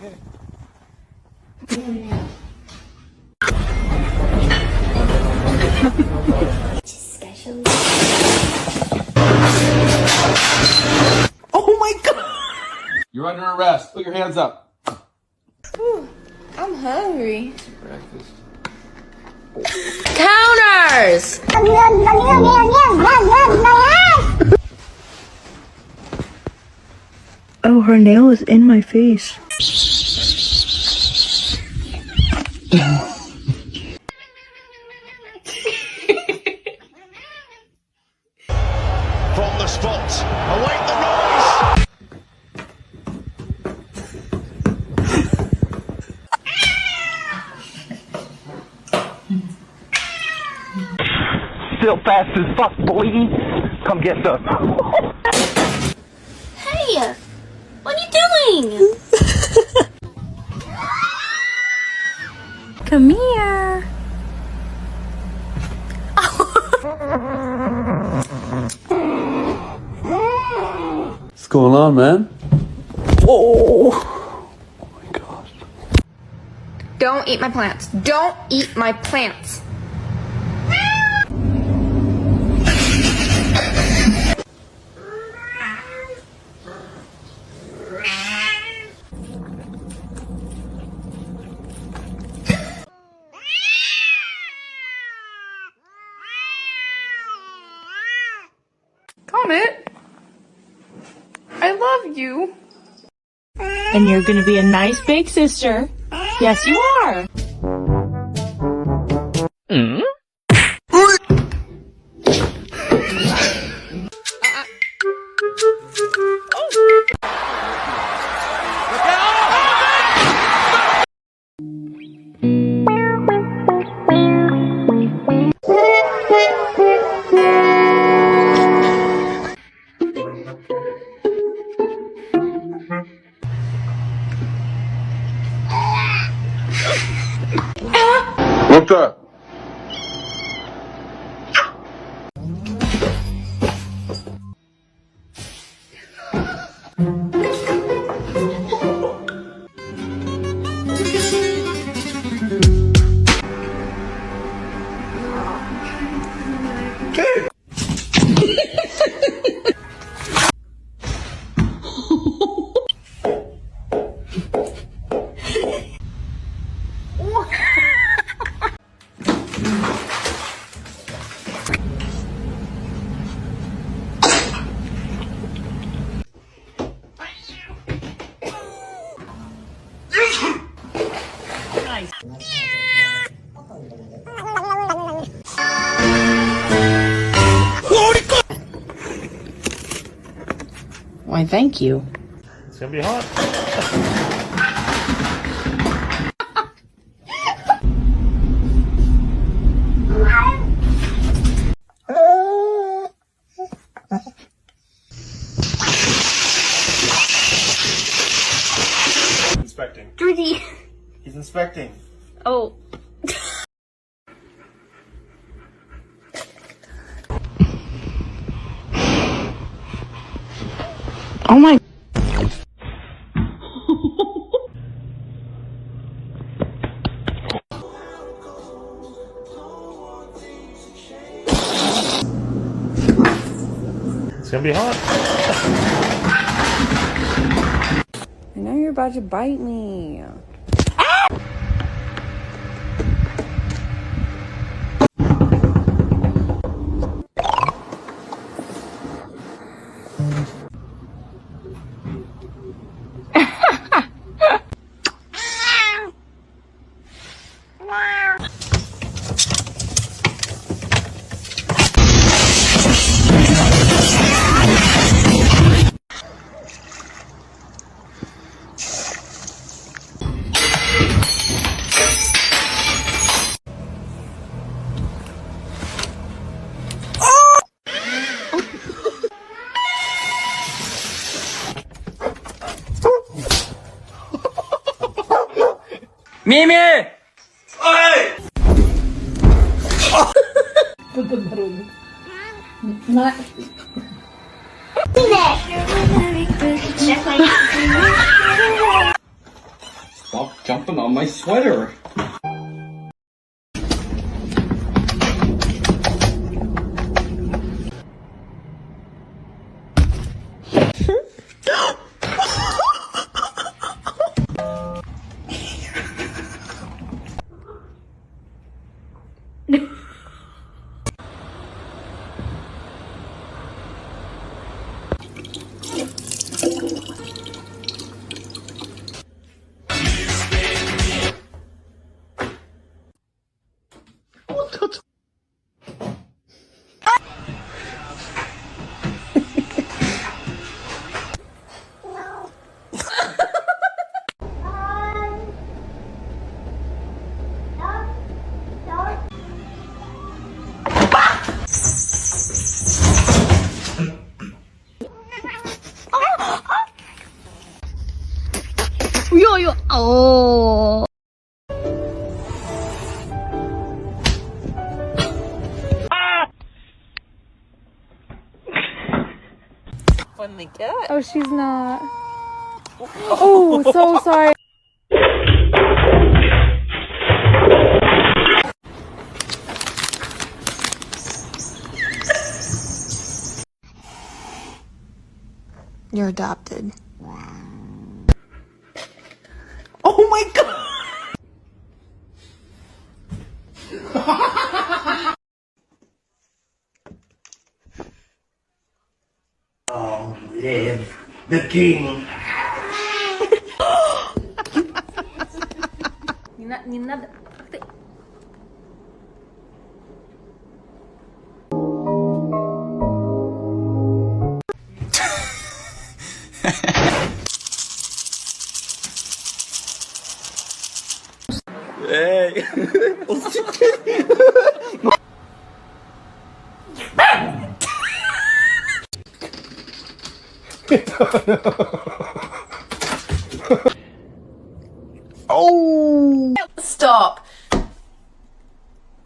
Oh my God! You're under arrest. Put your hands up. Whew, I'm hungry. Breakfast. Counters! Oh, her nail is in my face. From the spot, await the noise! Still fast as fuck, boy. Come get some. Hey! What are you doing? Come here. What's going on, man? Oh. Oh my gosh. Don't eat my plants. Don't eat my plants. Comet, I love you. And you're gonna be a nice big sister. Yes, you are. What's up? Why, thank you. It's gonna be hot. Inspecting. Georgie. He's inspecting. Oh. Oh my. It's gonna be hot. I know you're about to bite me. Mimi! Hey! Stop jumping on my sweater. Oh, she's not. Oh, so sorry. You're adopted. Oh my god! Long live the king. Не надо. Hey! Oh! Stop.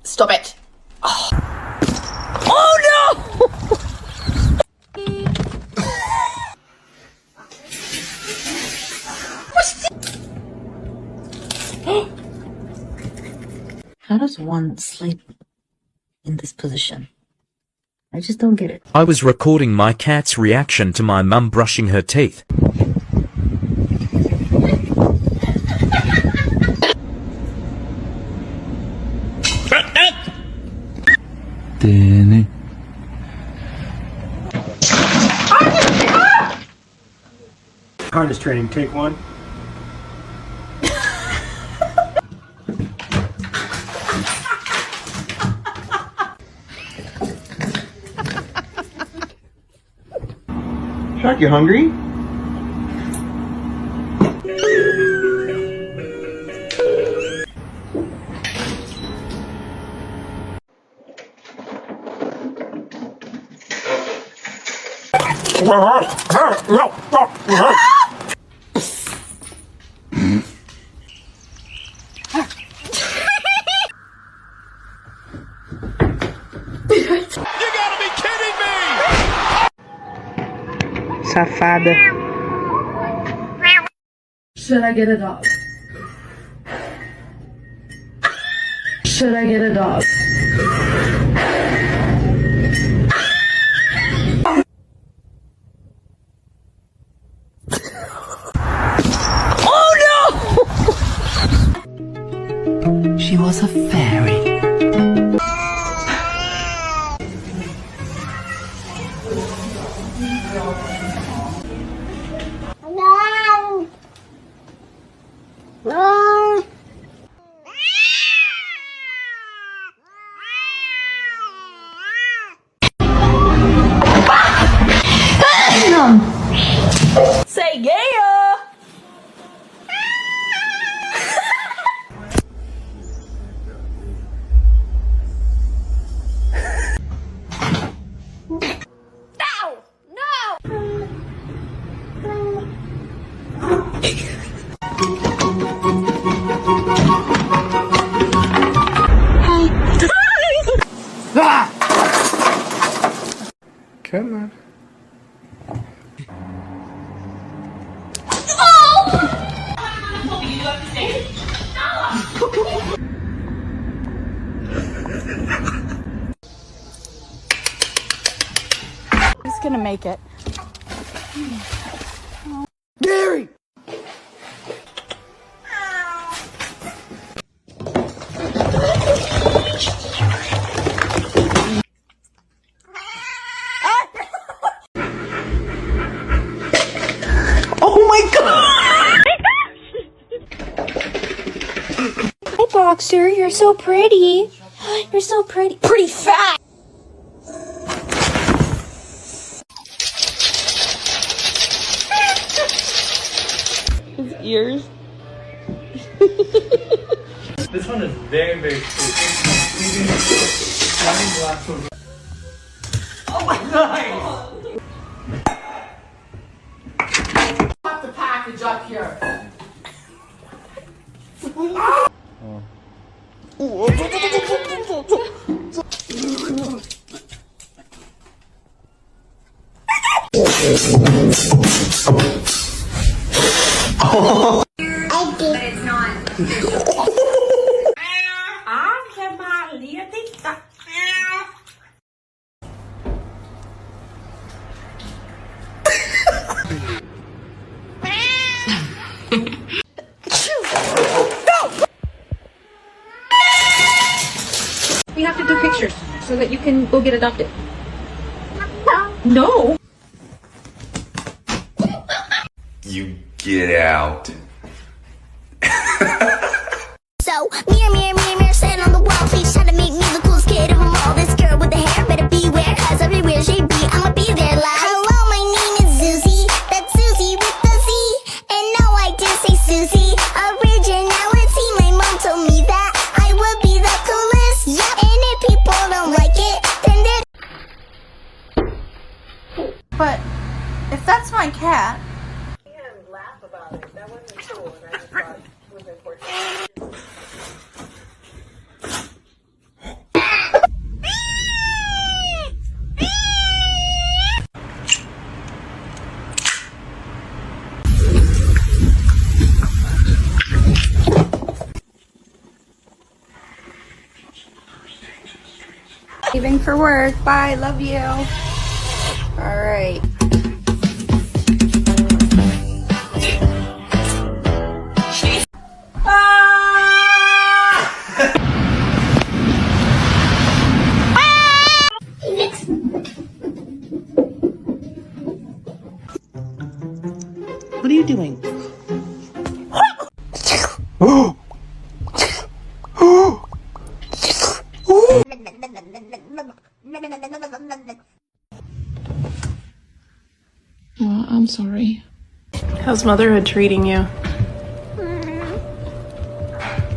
Stop it. Oh no! How does one sleep in this position? I just don't get it. I was recording my cat's reaction to my mum brushing her teeth. Danny. Harness training, take one. Shark, you hungry? You gotta be kidding me! Safada. Should I get a dog? Should I get a dog? She was a fairy. Say yeah! No! gonna make it. Gary! Oh my god! Hi, Boxer. You're so pretty. You're so pretty. Pretty fat. His ears. This one is very, very sweet. Oh my god! Pop the package up here. We have to do pictures so that you can go get adopted. No. You get out. So, mirror, stand on the wall. Please try to make me the coolest kid of them all. This girl with the hair better beware, cause everywhere she be, I'ma be there like, hello, my name is Susie. That's Susie with the Z. And no, I did say Susie. Originality, my mom told me that I would be the coolest. Yep. And if people don't like it, then they're... But if that's my cat. Laugh about it. That wasn't cool, and I just thought it was important. Leaving for work. Bye. Love you. All right. What are you doing? I'm sorry. How's motherhood treating you?